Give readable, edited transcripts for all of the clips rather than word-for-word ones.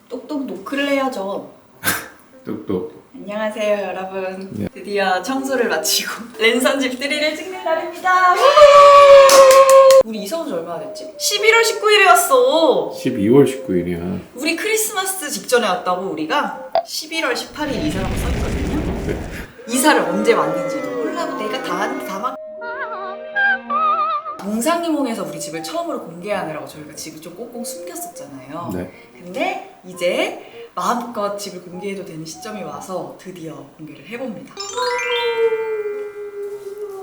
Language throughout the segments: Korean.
똑똑 노크를 해야죠. 똑똑. 안녕하세요 여러분. 네. 드디어 청소를 마치고 랜선 집들이를 찍는 날입니다. 우리 이사 온 지 얼마나 됐지? 11월 19일에 왔어. 12월 19일이야. 우리 크리스마스 직전에 왔다고. 우리가 11월 18일 이사라고 써있거든요. 네. 이사를 언제 왔는지도 몰라도 내가 다 막 동상이몽에서 우리 집을 처음으로 공개하느라고 저희가 집을 좀 꽁꽁 숨겼었잖아요. 네. 근데 이제 마음껏 집을 공개해도 되는 시점이 와서 드디어 공개를 해봅니다.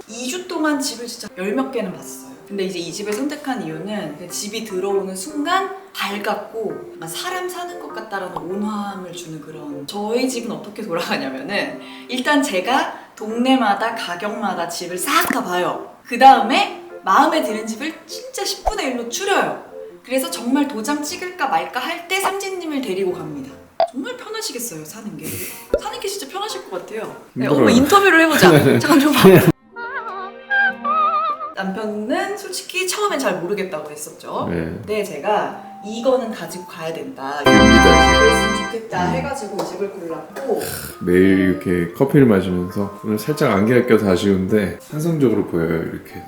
2주 동안 집을 진짜 10몇 개는 봤어요. 근데 이제 이 집을 선택한 이유는 그 집이 들어오는 순간 밝았고 사람 사는 것 같다라는 온화함을 주는 그런. 저희 집은 어떻게 돌아가냐면은 일단 제가 동네마다 가격마다 집을 싹 다 봐요. 그 다음에 마음에 드는 집을 진짜 10분의 1로 줄여요. 그래서 정말 도장 찍을까 말까 할 때 상진님을 데리고 갑니다. 정말 편하시겠어요, 사는 게. 사는 게 진짜 편하실 것 같아요. 네, 어머, 인터뷰를 해보자. 잠깐 좀 봐. 남편은 솔직히 처음엔 잘 모르겠다고 했었죠. 네. 근데 제가 이거는 가지고 가야 된다. 됩니다. 그랬으면 좋겠다 해가지고 이 집을 골랐고. 매일 이렇게 커피를 마시면서 오늘 살짝 안개가 껴서 아쉬운데 환상적으로 보여요, 이렇게.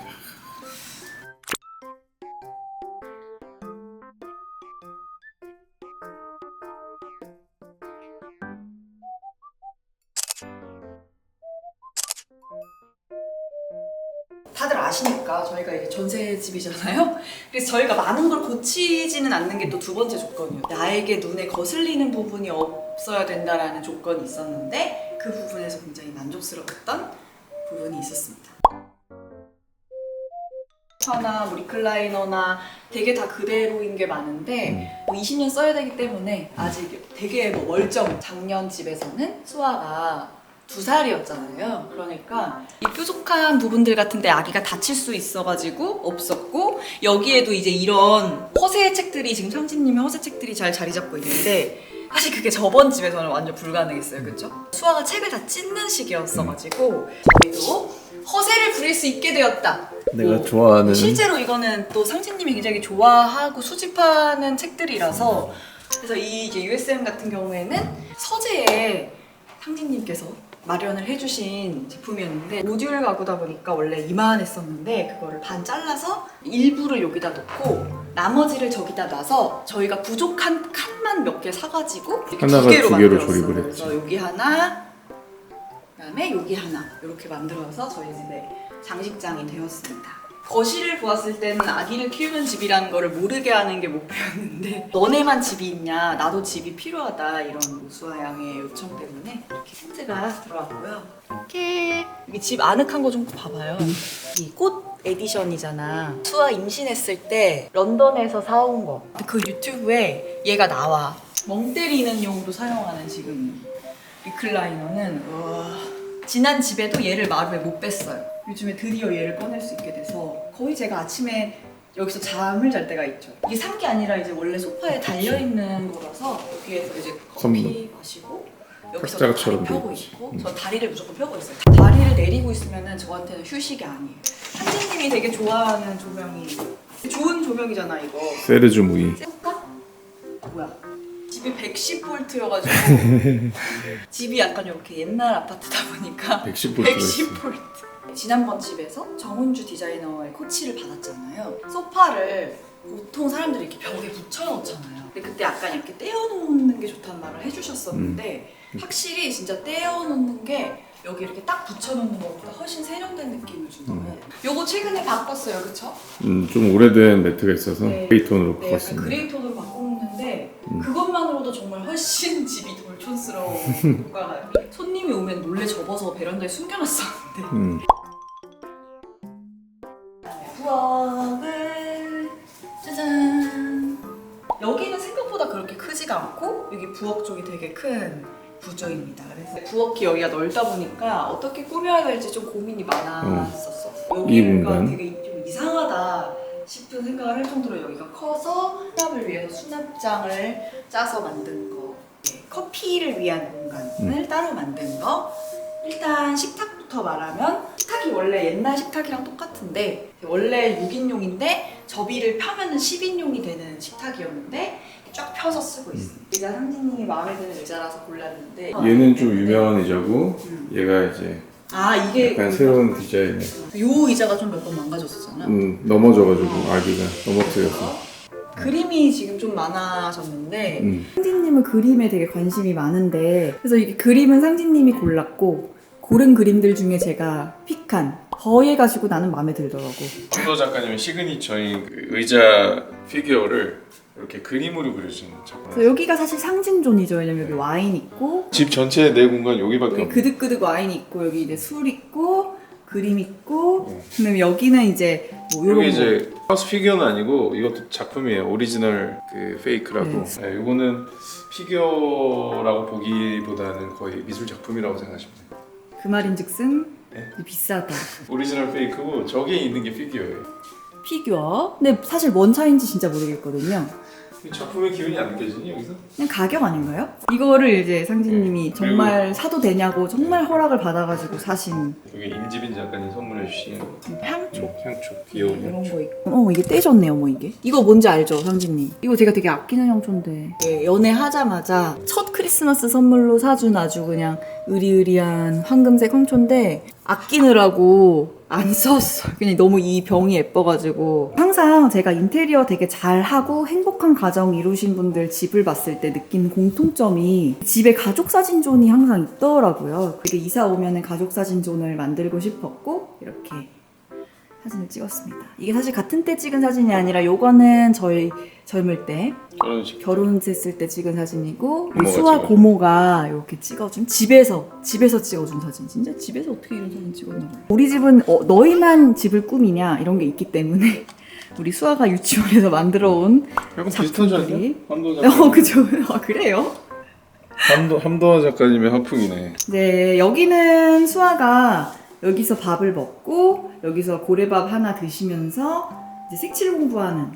다들 아시니까 저희가 이게 전세집이잖아요. 그래서 저희가 많은 걸 고치지는 않는 게 또 두 번째 조건이에요. 나에게 눈에 거슬리는 부분이 없어야 된다라는 조건이 있었는데 그 부분에서 굉장히 만족스러웠던 부분이 있었습니다. 소파나 뭐 리클라이너나 되게 다 그대로인 게 많은데 뭐 20년 써야 되기 때문에 아직 되게 뭐 멀쩡. 작년 집에서는 수아가 2살이었잖아요. 그러니까 이 뾰족한 부분들 같은데 아기가 다칠 수 있어가지고 없었고, 여기에도 이제 이런 허세 책들이, 지금 상진님의 허세 책들이 잘 자리 잡고 있는데 사실 그게 저번 집에서는 완전 불가능했어요. 그렇죠? 수아가 책을 다 찢는 시기였어가지고 저희도 허세를 부릴 수 있게 되었다. 내가 좋아하는. 실제로 이거는 또 상진님이 굉장히 좋아하고 수집하는 책들이라서. 그래서 이 이제 USM 같은 경우에는 서재에 상진님께서 마련을 해주신 제품이었는데, 모듈 가구다 보니까 원래 이만했었는데 그거를 반 잘라서 일부를 여기다 놓고 나머지를 저기다 놔서 저희가 부족한 칸만 몇 개 사가지고 하나가 두 개로 두 개로 만들었어요. 조립을 했지. 그래서 여기 하나, 그다음에 여기 하나 이렇게 만들어서 저희 집의 장식장이 되었습니다. 거실을 보았을 때는 아기를 키우는 집이라는 거를 모르게 하는 게 목표였는데 너네만 집이 있냐, 나도 집이 필요하다, 이런 수아 양의 요청 때문에 이렇게 텐트가 들어왔고요. 이렇게 여기 집 아늑한 거 좀 봐봐요. 이 꽃 에디션이잖아. 수아 임신했을 때 런던에서 사온 거. 그 유튜브에 얘가 나와. 멍 때리는 용으로 사용하는 지금 리클라이너는 지난 집에도 얘를 마루에 못 뺐어요. 요즘에 드디어 얘를 꺼낼 수 있게 돼서 거의 제가 아침에 여기서 잠을 잘 때가 있죠. 이게 산 게 아니라 이제 원래 소파에 달려있는 거라서 여기에서 이제 커피 마시고 여기서 다리 탁자처럼 펴고 있지. 있고, 저 다리를 무조건 펴고 있어요. 다리를 내리고 있으면 저한테는 휴식이 아니에요. 상진님이 되게 좋아하는 조명이, 좋은 조명이잖아 이거. 세르주 무이. 세울까? 뭐야? 집이 110V여가지고 집이 약간 이렇게 옛날 아파트다 보니까 110V 110V. 지난번 집에서 정은주 디자이너의 코치를 받았잖아요. 소파를 보통 사람들이 이렇게 벽에 붙여놓잖아요. 근데 그때 약간 이렇게 떼어놓는 게 좋다는 말을 해주셨었는데 확실히 진짜 떼어놓는 게 여기 이렇게 딱 붙여놓는 것보다 훨씬 세련된 느낌을 주더라고요. 요거 최근에 바꿨어요, 그쵸? 좀 오래된 매트가 있어서 네. 그레이톤으로 네, 약간 바꿨습니다. 그레이 톤으로 바꿨는데 그것만으로도 정말 훨씬 집이 돌촌스러운 효과가 나요. 손님이 오면 몰래 접어서 베란다에 숨겨놨었는데 부엌을 짜잔. 여기는 생각보다 그렇게 크지가 않고 여기 부엌 쪽이 되게 큰 구조입니다. 그래서 부엌이 여기가 넓다 보니까 어떻게 꾸며야 될지 좀 고민이 많았었어. 이 여기가 공간? 되게 좀 이상하다 싶은 생각을 할 정도로 여기가 커서 수납을 위해서 수납장을 짜서 만든 거, 네, 커피를 위한 공간을 따로 만든 거. 일단 식탁부터 말하면, 식탁이 원래 옛날 식탁이랑 똑같은데 원래 6인용인데 접이를 펴면은 10인용이 되는 식탁이었는데 쫙 펴서 쓰고 있어요. 의자 상진님이 마음에 드는 의자라서 골랐는데 얘는 좀 유명한 의자고 얘가 이제 아 이게 약간 새로운 디자인의 요 의자가 좀 몇 번 망가졌었잖아. 넘어져가지고 아기가 넘어뜨려서 그림이 지금 좀 많아졌는데 상진님은 그림에 되게 관심이 많은데 그래서 이게 그림은 상진님이 골랐고 고른 그림들 중에 제가 픽한 거해가지고 나는 마음에 들더라고. 황도 작가님의 시그니처인 그 의자 피규어를 이렇게 그림으로 그려주는 작품. 그래서 여기가 사실 상징존이죠. 왜냐면 여기 와인 있고 집 전체의 내 공간 여기밖에 여기 없네. 그득그득 와인 있고 여기 이제 술 있고 그림 있고 그다음에 여기는 이제 뭐 요런 이게 거. 이제 하우스 피규어는 아니고 이것도 작품이에요. 오리지널 그 페이크라고. 네, 이거는 피규어라고 보기보다는 거의 미술 작품이라고 생각하시면 돼요. 그 말인즉슨 네. 비싸다. 오리지널 페이크고 저기에 있는 게 피규어예요. 피규어? 근데 사실 뭔 차이인지 진짜 모르겠거든요. 작품의 기운이 안 느껴지니 여기서? 그냥 가격 아닌가요? 이거를 이제 상진님이 네. 정말 사도 되냐고 정말 허락을 받아가지고 사신 이게 임지빈 작가님 선물해 주신 향초? 향초 귀여운 이런 향초. 거 있고 이게 떼졌네요 이게 이거 뭔지 알죠 상진님? 이거 제가 되게 아끼는 향초인데 연애하자마자 첫 크리스마스 선물로 사준 아주 그냥 으리으리한 황금색 향초인데 아끼느라고 안 썼어. 그냥 너무 이 병이 예뻐가지고 항상 제가 인테리어 되게 잘하고 행복한 가정 이루신 분들 집을 봤을 때 느낀 공통점이 집에 가족 사진존이 항상 있더라고요. 그게 이사 오면은 가족 사진존을 만들고 싶었고 이렇게 사진을 찍었습니다. 이게 사실 같은 때 찍은 사진이 아니라 요거는 저희 젊을 때 결혼식. 결혼했을 때 찍은 사진이고 고모가 수아 찍어준. 고모가 이렇게 찍어준 집에서 찍어준 사진. 진짜 집에서 어떻게 이런 사진 찍었나 몰라. 우리 집은 너희만 집을 꾸미냐 이런 게 있기 때문에 우리 수아가 유치원에서 만들어온 약간 비슷하지 않냐? 작품들이 함도 작가님. 그죠. 그래요? 함도아 작가님의 하풍이네. 네, 여기는 수아가 여기서 밥을 먹고 여기서 고래밥 하나 드시면서 이제 색칠 공부하는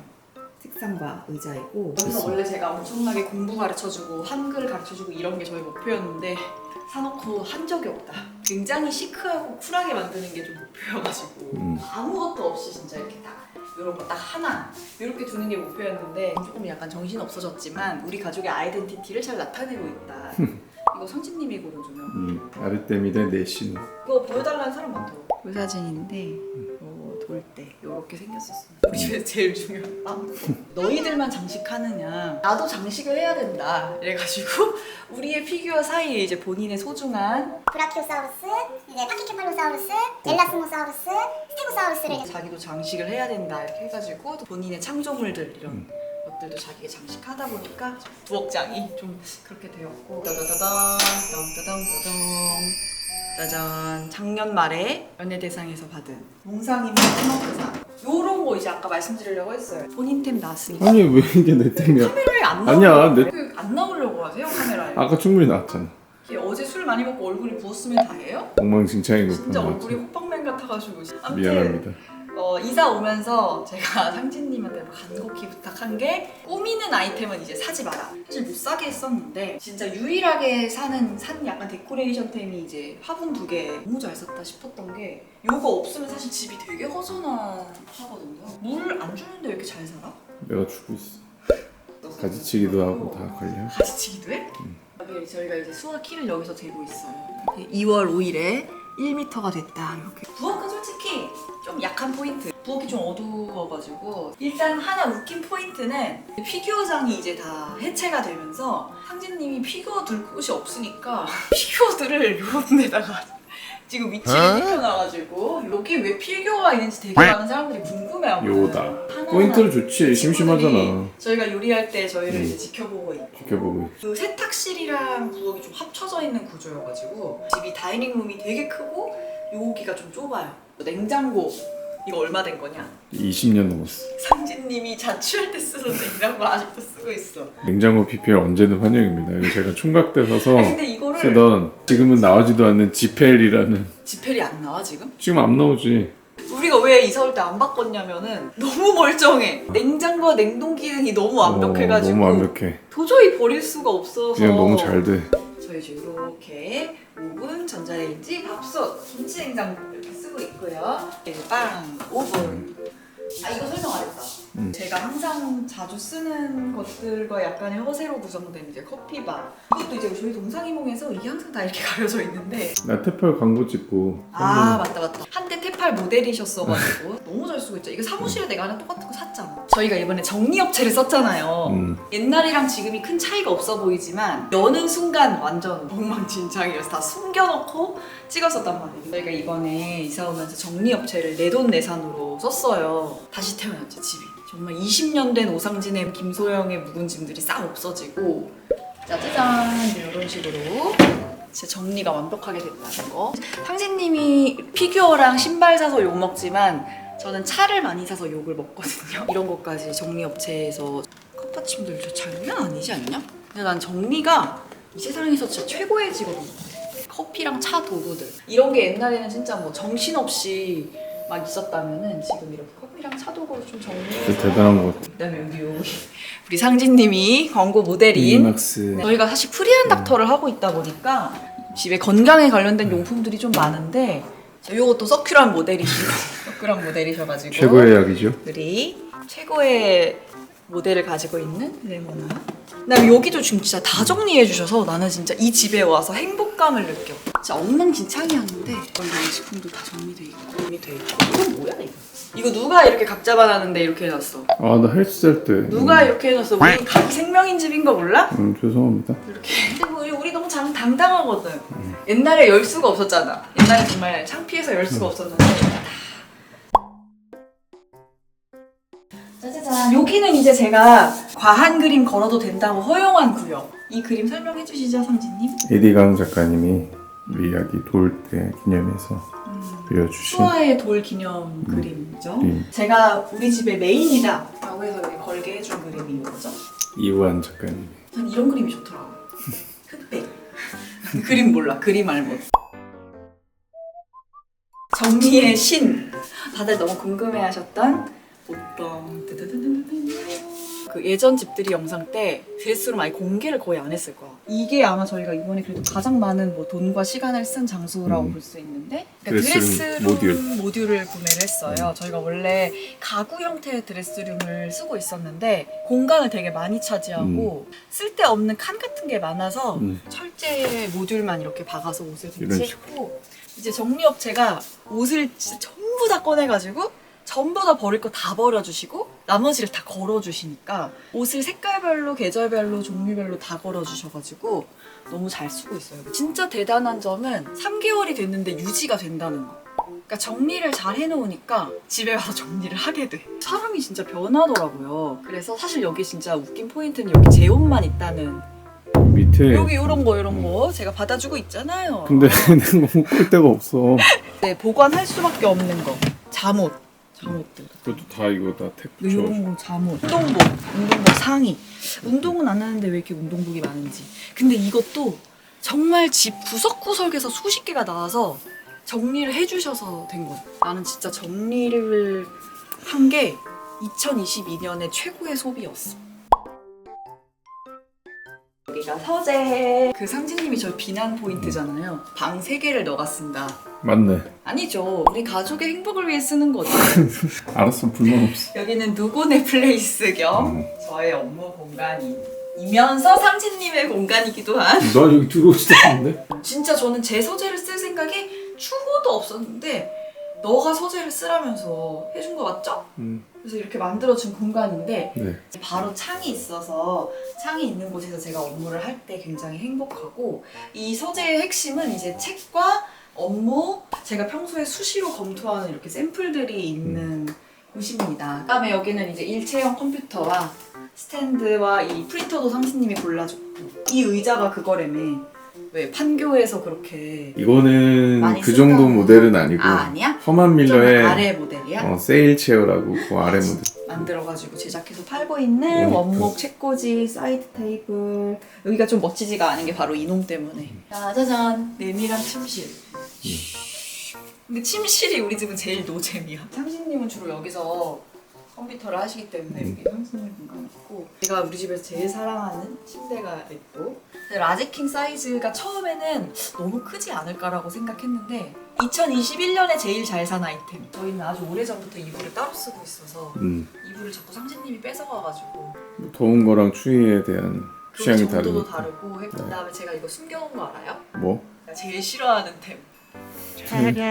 책상과 의자이고 여기서 원래 제가 엄청나게 공부 가르쳐주고 한글 가르쳐주고 이런 게 저희 목표였는데 사놓고 한 적이 없다. 굉장히 시크하고 쿨하게 만드는 게 좀 목표여가지고 아무것도 없이 진짜 이렇게 딱 이런 거 딱 하나 이렇게 두는 게 목표였는데 조금 약간 정신 없어졌지만 우리 가족의 아이덴티티를 잘 나타내고 있다. 이거 성진님이 고르주면 아르테미데 네시노. 이거 보여달라는 사람 많더라고. 그 사진인데 돌 때 이렇게 생겼었어. 우리 집에서 제일 중요한 빵. 너희들만 장식하느냐? 나도 장식을 해야 된다. 이래가지고 우리의 피규어 사이에 이제 본인의 소중한 브라키오사우루스, 이제 파키케팔로사우루스, 엘라스모사우루스, 스테고사우루스를 자기도 장식을 해야 된다 이렇게 해가지고 또 본인의 창조물들 이런 것들도 자기가 장식하다 보니까 부엌장이 좀 그렇게 되었고 따다다단 따다다다단 짜잔 작년 말에 연예대상에서 받은 몽상이면 스마트상 요런 거 이제 아까 말씀드리려고 했어요. 본인 템 나왔으니까 아니 왜 이게 내 템이야? 카메라에 안 아니야, 나오려고 내- 안 나오려고 하세요 카메라에. 아까 충분히 나왔잖아. 이게 어제 술 많이 먹고 얼굴이 부었으면 다예요? 엉망진창인 거 진짜 보는 얼굴이 거지. 호빵맨 같아가지고 아무튼 미안합니다. 이사 오면서 제가 상진님한테 간곡히 부탁한 게 꾸미는 아이템은 이제 사지 마라. 사실 못 사게 했었는데 진짜 유일하게 산 약간 데코레이션템이 이제 화분 2개 너무 잘 샀다 싶었던 게 요거 없으면 사실 집이 되게 허전하거든요. 물 안 주는데 왜 이렇게 잘 살아? 내가 주고 있어. 가지치기도 하고 다 관련. 가지치기도 해? 여기 저희가 이제 수화 키를 여기서 재고 있어요. 2월 5일에 1m가 됐다 이렇게. 부엌은 솔직히 좀 약한 포인트. 부엌이 좀 어두워가지고 일단 하나 웃긴 포인트는 피규어장이 이제 다 해체가 되면서 상진님이 피규어 둘 곳이 없으니까 피규어들을 이런 데다가 지금 위치를 띄워놔가지고 여기 왜 피규어가 있는지 되게 많은 사람들이 궁금해하거든요. 요다. 하나하나 포인트를 좋지. 심심하잖아. 저희가 요리할 때 저희를 이제 지켜보고 있고 지켜보고. 그 세탁실이랑 부엌이 좀 합쳐져 있는 구조여가지고 집이 다이닝룸이 되게 크고 여기가 좀 좁아요. 냉장고 이거 얼마 된 거냐? 20년 넘었어. 상진님이 자취할 때 쓰던 냉장고 아직도 쓰고 있어. 냉장고 PPL 언제든 환영입니다. 이거 제가 총각때 사서 아니 근데 이거를 쓰던 지금은 나오지도 않는 지펠이라는 지펠이 안 나와 지금? 지금 안 나오지. 우리가 왜 이사 올 때 안 바꿨냐면은 너무 멀쩡해. 냉장고와 냉동 기능이 너무 완벽해가지고 너무 완벽해. 도저히 버릴 수가 없어서 그냥 너무 잘 돼. 저희 지금 이렇게 오븐, 전자레인지, 밥솥, 김치 냉장고 이렇게 쓰고 있고요. 이제 빵, 오븐. 아 이거 설명 안 했다. 제가 항상 자주 쓰는 것들과 약간의 허세로 구성된 이제 커피바. 이것도 이제 저희 동상이몽에서 이게 항상 다 이렇게 가려져 있는데. 나 테펄 광고 찍고. 아 맞다. 한때 테팔 모델이셨어가지고 너무 잘 쓰고 있죠. 이거 사무실에 내가 하나 똑같은 거 샀잖아. 저희가 이번에 정리업체를 썼잖아요. 옛날이랑 지금이 큰 차이가 없어 보이지만 여는 순간 완전 엉망진창이어서 다 숨겨놓고 찍었었단 말이에요. 저희가 이번에 이사 오면서 정리업체를 내돈내산으로 썼어요. 다시 태어났죠 집이. 정말 20년 된 오상진의 김소영의 묵은 짐들이 싹 없어지고 짜자잔 이런 식으로 진짜 정리가 완벽하게 됐다는 거. 상진님이 피규어랑 신발 사서 욕 먹지만 저는 차를 많이 사서 욕을 먹거든요. 이런 것까지 정리업체에서 컵받침들 저 장난 아니지 않냐? 근데 난 정리가 이 세상에서 진짜 최고의 직업인 것 같아. 커피랑 차 도구들 이런 게 옛날에는 진짜 뭐 정신없이 막 있었다면은 지금 이렇게 커피랑 차 도구를 좀 정리해서 대단한 것 같아. 그다음에 여기 우리 상진님이 광고 모델인 이막스. 저희가 사실 프리한 닥터를 하고 있다 보니까 집에 건강에 관련된 용품들이 좀 많은데 요것도 서큘한 모델이시고 서큘한 모델이셔가지고 최고의 약이죠. 우리 최고의 모델을 가지고 있는 레모나. 그다음에 여기도 지금 진짜 다 정리해 주셔서 나는 진짜 이 집에 와서 행복감을 느껴. 진짜 엉망진창이었는데 건강식품도 다 정리돼 있고 정리돼 있고. 이건 뭐야 이거? 이거 누가 이렇게 각 잡아놨는데 이렇게 해놨어? 아, 나 헬스 할 때. 누가 이렇게 해놨어? 우리 각 생명인 집인 거 몰라? 죄송합니다. 이렇게. 근데 뭐 우리 너무 당당하거든. 옛날에 열 수가 없었잖아. 옛날에 정말 창피해서 열 수가 없었는데. 짜자잔. 여기는 이제 제가 과한 그림 걸어도 된다고 허용한 구역. 이 그림 설명해 주시죠, 상진님. 에디강 작가님이 우리 이야기 도울 때 기념해서 그려주신 수아의 돌 기념 그림이죠. 그림. 제가 우리 집의 메인이다 라고 해서 여기 걸게 해준 그림이 이거죠. 이우한 작가님. 전 이런 그림이 좋더라고요. 흑백. 그림 몰라. 그림 알못. 정리의 신. 다들 너무 궁금해하셨던 옷방. 그 예전 집들이 영상 때 드레스룸 아예 공개를 거의 안 했을 거야. 이게 아마 저희가 이번에 그래도 가장 많은 뭐 돈과 시간을 쓴 장소라고 볼 수 있는데 그러니까 드레스룸 모듈을 구매를 했어요. 저희가 원래 가구 형태의 드레스룸을 쓰고 있었는데 공간을 되게 많이 차지하고 쓸데없는 칸 같은 게 많아서 철제 모듈만 이렇게 박아서 옷을 배치했고 이제 정리업체가 옷을 진짜 전부 다 꺼내가지고 전부 다 버릴 거 다 버려주시고 나머지를 다 걸어주시니까 옷을 색깔별로 계절별로 종류별로 다 걸어주셔가지고 너무 잘 쓰고 있어요. 진짜 대단한 점은 3개월이 됐는데 유지가 된다는 거. 그러니까 정리를 잘 해놓으니까 집에 와서 정리를 하게 돼. 사람이 진짜 변하더라고요. 그래서 사실 여기 진짜 웃긴 포인트는 여기 제 옷만 있다는 밑에 여기 이런 거 제가 받아주고 있잖아요. 근데 내가 볼 데가 없어. 네, 보관할 수밖에 없는 거. 잠옷들. 그것도 다 이거 다 택 붙여. 이런 거 잠옷, 운동복 상의. 운동은 안 하는데 왜 이렇게 운동복이 많은지. 근데 이것도 정말 집 구석구석에서 수십 개가 나와서 정리를 해주셔서 된 거야. 나는 진짜 정리를 한 게 2022년의 최고의 소비였어. 여기가 서재. 그 상진님이 저 비난 포인트잖아요. 방 3개를 넣어갔습니다. 맞네. 아니죠. 우리 가족의 행복을 위해 쓰는 거죠. 알았어, 불만 없어. 여기는 누구네 플레이스 겸 저의 업무 공간이면서 상진님의 공간이기도 한. 나 여기 들어오지도 않는데? 진짜 저는 제 서재를 쓸 생각이 추호도 없었는데 너가 서재를 쓰라면서 해준 거 맞죠? 그래서 이렇게 만들어준 공간인데 네. 바로 창이 있어서 창이 있는 곳에서 제가 업무를 할 때 굉장히 행복하고 이 서재의 핵심은 이제 책과 업무, 제가 평소에 수시로 검토하는 이렇게 샘플들이 있는 곳입니다. 그다음에 여기는 이제 일체형 컴퓨터와 스탠드와 이 프린터도 상진님이 골라줬고 이 의자가 그거라며. 왜 판교에서 그렇게 이거는 많이 그 정도 쓴다고. 모델은 아니고 아니야? 허만 좀 밀러의 아래 모델이야? 세일 체어라고 그 아래 모델. 만들어가지고 제작해서 팔고 있는 원목 책꽂이, 사이드 테이블. 여기가 좀 멋지지가 않은 게 바로 이놈 때문에. 짜자잔, 내밀한 침실. 근데 침실이 우리 집은 제일 노잼이야. 상진님은 주로 여기서 컴퓨터를 하시기 때문에 여기 상승률 공간이 있고, 제가 우리 집에서 제일 사랑하는 침대가 있고, 라지킹 사이즈가 처음에는 너무 크지 않을까라고 생각했는데 2021년에 제일 잘 산 아이템. 저희는 아주 오래전부터 이불을 따로 쓰고 있어서 이불을 자꾸 상진님이 뺏어가가지고 더운 거랑 추위에 대한 그 취향이 정도도 다르니까. 다르고 했고, 그다음에 제가 이거 숨겨온 거 알아요? 뭐? 제가 제일 싫어하는 템. 이게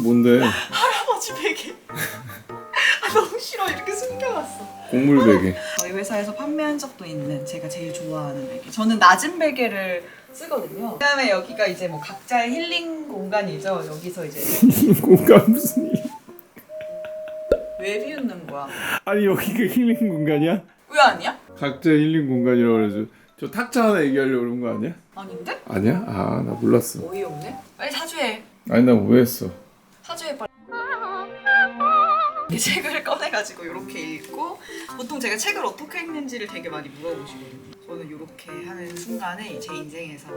뭔데? 할아버지 베개. 아, 너무 싫어. 이렇게 숨겨놨어. 곡물 베개. 저희 회사에서 판매한 적도 있는 제가 제일 좋아하는 베개. 저는 낮은 베개를 쓰거든요. 그다음에 여기가 이제 뭐 각자의 힐링 공간이죠. 여기서 이제 공간 무슨 일? 왜 비웃는 거야? 아니 여기가 힐링 공간이야? 왜 아니야? 각자 힐링 공간이라고 그래서 저 탁자 하나 얘기하려고 그런 거 아니야? 아닌데? 아니야? 아 나 몰랐어. 어이없네. 빨리 사주해. 아니 나 오해했어. 사주해 빨리. 이 책을 꺼내가지고 이렇게 읽고, 보통 제가 책을 어떻게 읽는지를 되게 많이 물어보시거든요. 저는 이렇게 하는 순간에 제 인생에서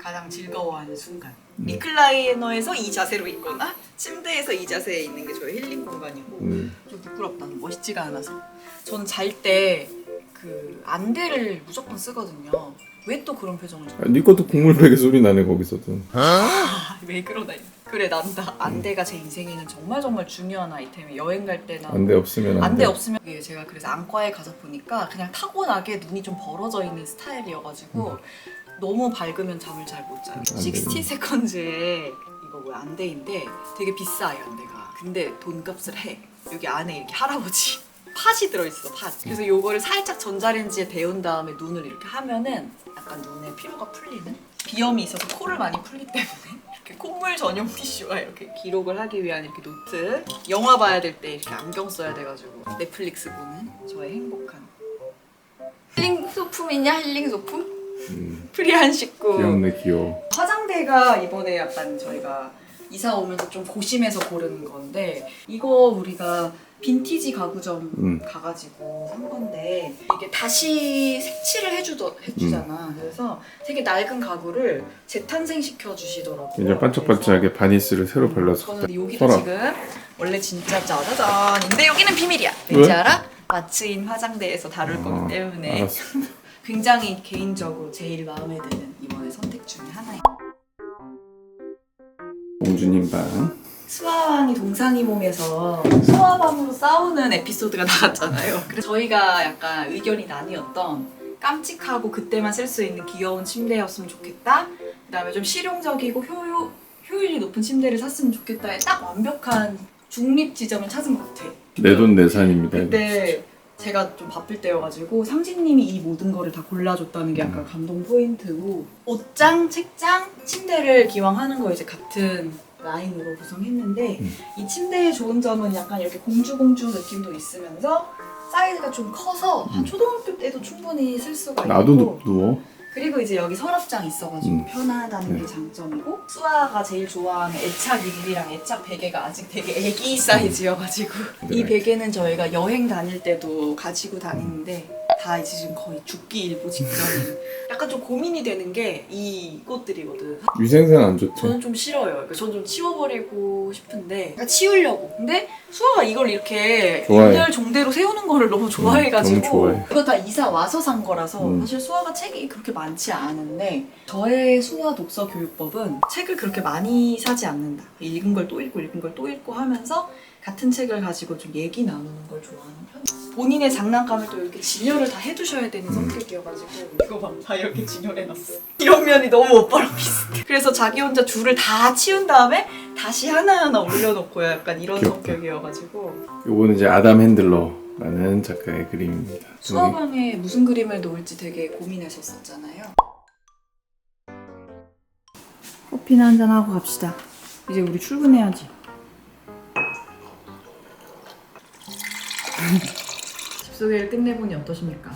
가장 즐거워하는 순간. 리클라이너에서 이 자세로 있거나 침대에서 이 자세에 있는 게 저의 힐링 공간이고, 좀 부끄럽다. 멋있지가 않아서. 저는 잘 때 그 안대를 무조건 쓰거든요. 왜 또 그런 표정을 줘? 네 것도 곡물 베개 소리 나네 거기서도. 아, 왜 그러나. 그래, 난다. 안대가 제 인생에는 정말 중요한 아이템이에요. 여행 갈 때나 안대 없으면 안대 없으면. 이게 제가 그래서 안과에 가서 보니까 그냥 타고나게 눈이 좀 벌어져 있는 스타일이어가지고 너무 밝으면 잠을 잘 못 자요. 60 세컨즈에 이거 뭐야, 안대인데 되게 비싸요, 안대가. 근데 돈값을 해. 여기 안에 이렇게 할아버지 팥이 들어있어, 팥. 그래서 요거를 살짝 전자레인지에 데운 다음에 눈을 이렇게 하면은 약간 눈에 피로가 풀리는? 비염이 있어서 코를 많이 풀기 때문에 이렇게 콧물 전용 티슈와 이렇게 기록을 하기 위한 이렇게 노트. 영화 봐야 될 때 이렇게 안경 써야 돼가지고 넷플릭스 보는 저의 행복한 힐링 소품이냐, 힐링 소품? 프리한 식구. 귀엽네 귀여워. 화장대가 이번에 약간 저희가 이사 오면서 좀 고심해서 고르는 건데, 이거 우리가 빈티지 가구점 가가지고 산 건데 이게 다시 색칠을 해주잖아. 그래서 되게 낡은 가구를 재탄생시켜 주시더라고요. 이제 반짝반짝하게 바니스를 새로 발라서. 저는 여기도 서랍. 지금 원래 진짜 짜자잔인데 여기는 비밀이야. 왠지 왜? 알아? 마츠인 화장대에서 다룰 거기 때문에. 알았어. 굉장히 개인적으로 제일 마음에 드는 이번에 선택 중에 하나예요. 공주님 방. 수아왕이 동상이몽에서 수아밤으로 싸우는 에피소드가 나왔잖아요. 그래서 저희가 약간 의견이 나뉘었던, 깜찍하고 그때만 쓸 수 있는 귀여운 침대였으면 좋겠다, 그다음에 좀 실용적이고 효율이 높은 침대를 샀으면 좋겠다에 딱 완벽한 중립 지점을 찾은 것 같아. 내돈내산입니다. 그때 제가 좀 바쁠 때여가지고 상진님이 이 모든 거를 다 골라줬다는 게 약간 감동 포인트고, 옷장, 책장, 침대를 기왕 하는 거 이제 같은 라인으로 구성했는데 이 침대의 좋은 점은 약간 이렇게 공주 느낌도 있으면서 사이즈가 좀 커서 한 초등학교 때도 충분히 쓸 수가 있고, 나도 누워. 그리고 이제 여기 서랍장 있어가지고 편하다는 게 장점이고, 수아가 제일 좋아하는 애착 릴리랑 애착 베개가 아직 되게 애기 사이즈여가지고 이 베개는 저희가 여행 다닐 때도 가지고 다니는데 다 이제 지금 거의 죽기 일보 직전인, 약간 좀 고민이 되는 게 이것들이거든. 위생상 안 좋대. 저는 좀 싫어요. 그러니까 저는 좀 치워버리고 싶은데, 그러니까 치우려고. 근데 수아가 이걸 이렇게 좋아해. 윤열 종대로 세우는 거를 너무 좋아해가지고 너무 좋아해. 이거 다 이사 와서 산 거라서 사실 수아가 책이 그렇게 많지 않은데, 저의 수아 독서 교육법은 책을 그렇게 많이 사지 않는다. 읽은 걸 또 읽고 읽은 걸 또 읽고 하면서 같은 책을 가지고 좀 얘기 나누는 걸 좋아하는 편. 본인의 장난감을 또 이렇게 진열을 다 해두셔야 되는 성격이어가지고 이거 봐, 다 이렇게 진열해놨어. 이런 면이 너무 오빠랑 비슷해. 그래서 자기 혼자 줄을 다 치운 다음에 다시 하나하나 올려놓고 약간 이런 귀엽다. 성격이어가지고. 요거는 이제 아담 핸들러라는 작가의 그림입니다. 수화방에 무슨 그림을 놓을지 되게 고민했었잖아요. 커피나 한잔 하고 갑시다. 이제 우리 출근해야지. 집소개를 끝내보니 어떠십니까?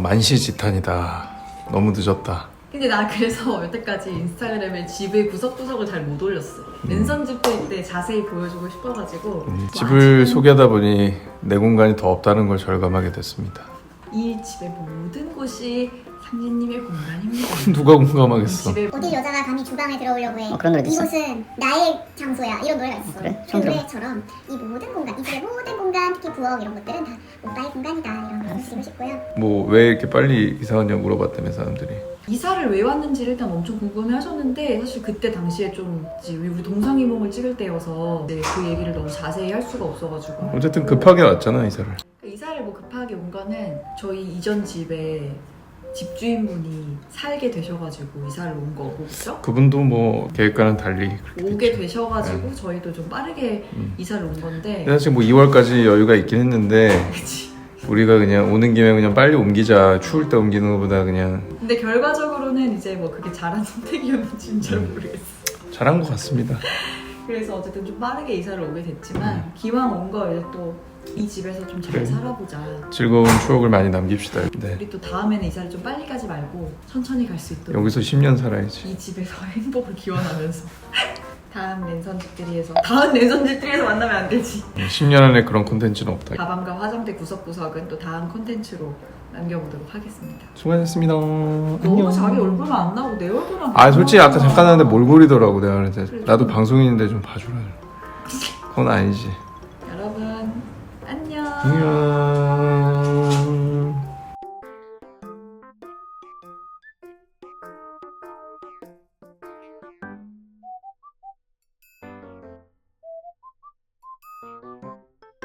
만시지탄이다. 너무 늦었다. 근데 나 그래서 여태까지 인스타그램에 집의 구석구석을 잘 못 올렸어. 랜선 집회 때 자세히 보여주고 싶어가지고. 집을 소개하다 보니 내 공간이 더 없다는 걸 절감하게 됐습니다. 이 집의 모든 곳이 상진님의 공간입니다. 누가 공감하겠어. 집에 어딜 여자가 감히 주방에 들어오려고 해. 그런 노래도 있어. 이곳은 나의 장소야. 이런 노래가 있어. 그래? 그 처음 들어봐. 노래처럼 이 모든 공간, 이 집의 모든 공간, 특히 부엌 이런 것들은 다 오빠의 공간이다. 이런 말씀 드리고 싶고요. 뭐 왜 이렇게 빨리 이사 왔냐고 물어봤다며 사람들이. 이사를 왜 왔는지를 일단 엄청 궁금해하셨는데 사실 그때 당시에 좀 이제 우리 동상이몽을 찍을 때여서 이제 그 얘기를 너무 자세히 할 수가 없어가지고 어쨌든 급하게 왔잖아 이사를. 이사를 뭐 급하게 온 거는 저희 이전 집에 집주인분이 살게 되셔가지고 이사를 온 거고 그죠? 그분도 뭐 계획과는 달리 그렇게 오게 됐죠. 되셔가지고 저희도 좀 빠르게 이사를 온 건데 사실 뭐 2월까지 여유가 있긴 했는데 그치. 우리가 그냥 오는 김에 그냥 빨리 옮기자. 추울 때 옮기는 것보다 그냥 근데 결과적으로는 이제 뭐 그게 잘한 선택이었는지는 잘 모르겠어. 잘한 것 같습니다. 그래서 어쨌든 좀 빠르게 이사를 오게 됐지만 기왕 온 거 이제 또 이 집에서 좀 잘 그래. 살아보자. 즐거운 추억을 많이 남깁시다. 네. 우리 또 다음에는 이사를 좀 빨리 가지 말고 천천히 갈 수 있도록 여기서 10년 살아야지. 이 집에서 행복을 기원하면서 다음 랜선집들이에서 만나면 안 되지. 10년 안에 그런 콘텐츠는 없다. 가방과 화장대 구석구석은 또 다음 콘텐츠로 남겨보도록 하겠습니다. 수고하셨습니다. 너무 자기 얼굴만 안 나오고 내 얼굴만 아 솔직히 아까 잠깐 하는데 몰골이더라고 내가 그래서 그래, 나도 방송인인데 좀 봐주라. 그건 아니지. 여러분 안녕. 안녕.